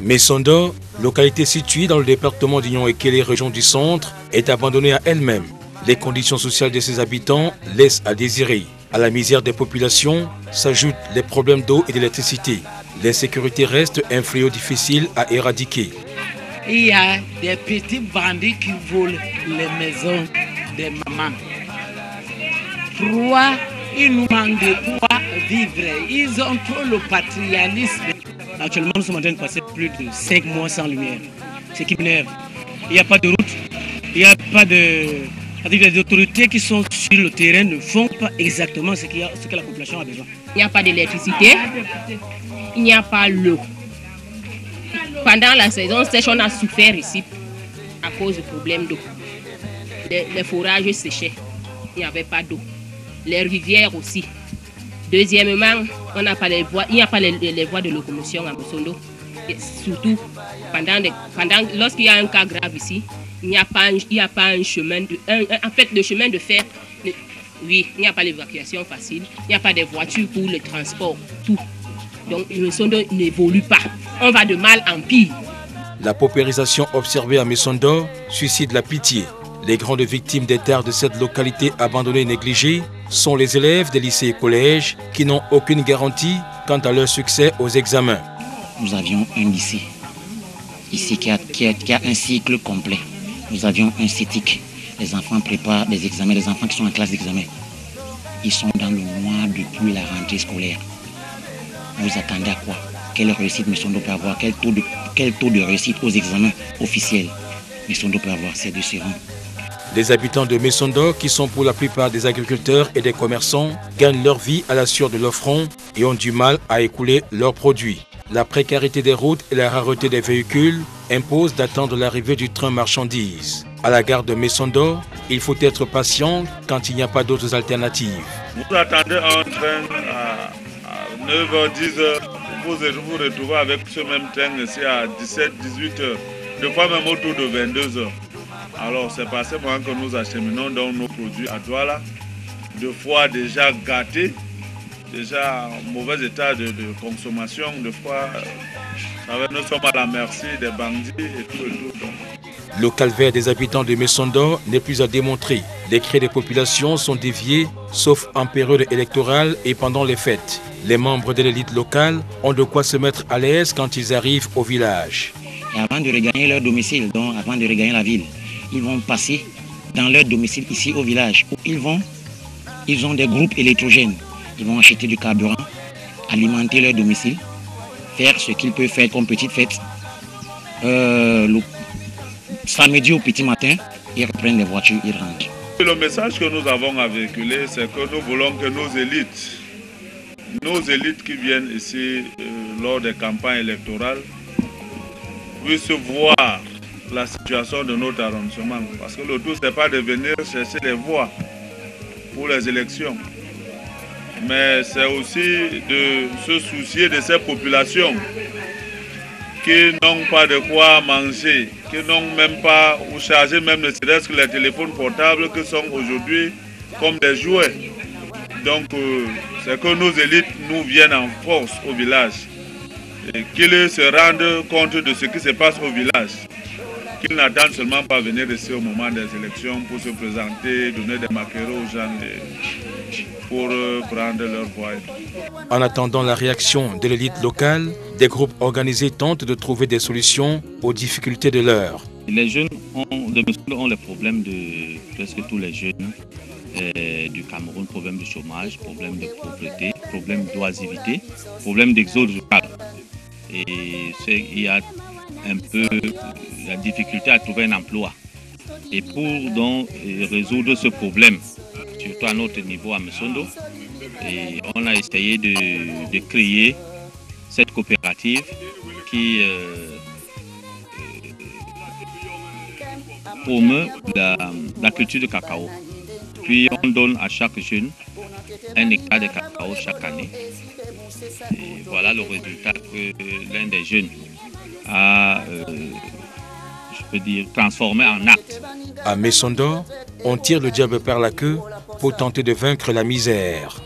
Messondo, localité située dans le département d'Union-Ekele, région du centre, est abandonnée à elle-même. Les conditions sociales de ses habitants laissent à désirer. À la misère des populations s'ajoutent les problèmes d'eau et d'électricité. L'insécurité reste un fléau difficile à éradiquer. Il y a des petits bandits qui volent les maisons des mamans. Il nous manque de quoi vivre. Ils ont trop le patrialisme. Actuellement, nous sommes en train de passer plus de 5 mois sans lumière. Ce qui m'énerve. Il n'y a pas de route. Il n'y a pas de... Les autorités qui sont sur le terrain ne font pas exactement ce que la population a besoin. Il n'y a pas d'électricité. Il n'y a pas l'eau. Pendant la saison sèche, on a souffert ici à cause du problème d'eau. Les forages séchaient. Il n'y avait pas d'eau. Les rivières aussi. Deuxièmement, on n'a pas les voies, il n'y a pas les voies de locomotion à Messondo. Surtout, lorsqu'il y a un cas grave ici, il n'y a pas un chemin le chemin de fer. Oui, il n'y a pas l'évacuation facile. Il n'y a pas de voitures pour le transport. Tout. Donc, Messondo n'évolue pas. On va de mal en pire. La paupérisation observée à Messondo suscite la pitié. Les grandes victimes des terres de cette localité abandonnée et négligée sont les élèves des lycées et collèges qui n'ont aucune garantie quant à leur succès aux examens. Nous avions un lycée ici qui a un cycle complet. Nous avions un CETIC. Les enfants préparent des examens, les enfants qui sont en classe d'examen. Ils sont dans le noir depuis la rentrée scolaire. Vous attendez à quoi? Quelle réussite Messondo peut avoir? Quel taux de réussite aux examens officiels Messondo peut avoir? C'est différent. Les habitants de Messondo, qui sont pour la plupart des agriculteurs et des commerçants, gagnent leur vie à la sueur de leur front et ont du mal à écouler leurs produits. La précarité des routes et la rareté des véhicules imposent d'attendre l'arrivée du train marchandises. À la gare de Messondo, il faut être patient quand il n'y a pas d'autres alternatives. Vous attendez un train à 9h, 10h, vous vous retrouvez avec ce même train ici à 17, 18h, des fois même autour de 22h. Alors c'est par ce moment que nous acheminons donc nos produits à Douala, deux fois déjà gâtés, déjà en mauvais état de consommation, deux fois nous sommes à la merci des bandits et tout et tout. Donc. Le calvaire des habitants de Messondo n'est plus à démontrer. Les cris des populations sont déviés, sauf en période électorale et pendant les fêtes. Les membres de l'élite locale ont de quoi se mettre à l'aise quand ils arrivent au village. Et avant de regagner leur domicile, donc avant de regagner la ville, ils vont passer dans leur domicile ici au village où ils ont des groupes électrogènes. Ils vont acheter du carburant, alimenter leur domicile, faire ce qu'ils peuvent faire comme petite fête. Le samedi au petit matin, ils reprennent les voitures, ils rentrent. Le message que nous avons à véhiculer, c'est que nous voulons que nos élites qui viennent ici lors des campagnes électorales, puissent voir la situation de notre arrondissement. Parce que le tout, ce n'est pas de venir chercher les voix pour les élections. Mais c'est aussi de se soucier de ces populations qui n'ont pas de quoi manger, qui n'ont même pas ou charger même ne serait-ce que les téléphones portables qui sont aujourd'hui comme des jouets. Donc c'est que nos élites nous viennent en force au village et qu'ils se rendent compte de ce qui se passe au village. Qu'ils n'attendent seulement pas venir ici au moment des élections pour se présenter, donner des maquereaux aux gens pour prendre leur voix. En attendant la réaction de l'élite locale, des groupes organisés tentent de trouver des solutions aux difficultés de l'heure. Les jeunes ont les problèmes de presque tous les jeunes du Cameroun, problème de chômage, problème de pauvreté, problème d'oisivité, problème d'exode rural. Et il y a un peu la difficulté à trouver un emploi. Et pour donc résoudre ce problème, surtout à notre niveau à Messondo, et on a essayé de créer cette coopérative qui promeut la culture de cacao. Puis on donne à chaque jeune 1 hectare de cacao chaque année. Et voilà le résultat que l'un des jeunes a, je peux dire, transformé en acte. À Messondo, on tire le diable par la queue pour tenter de vaincre la misère.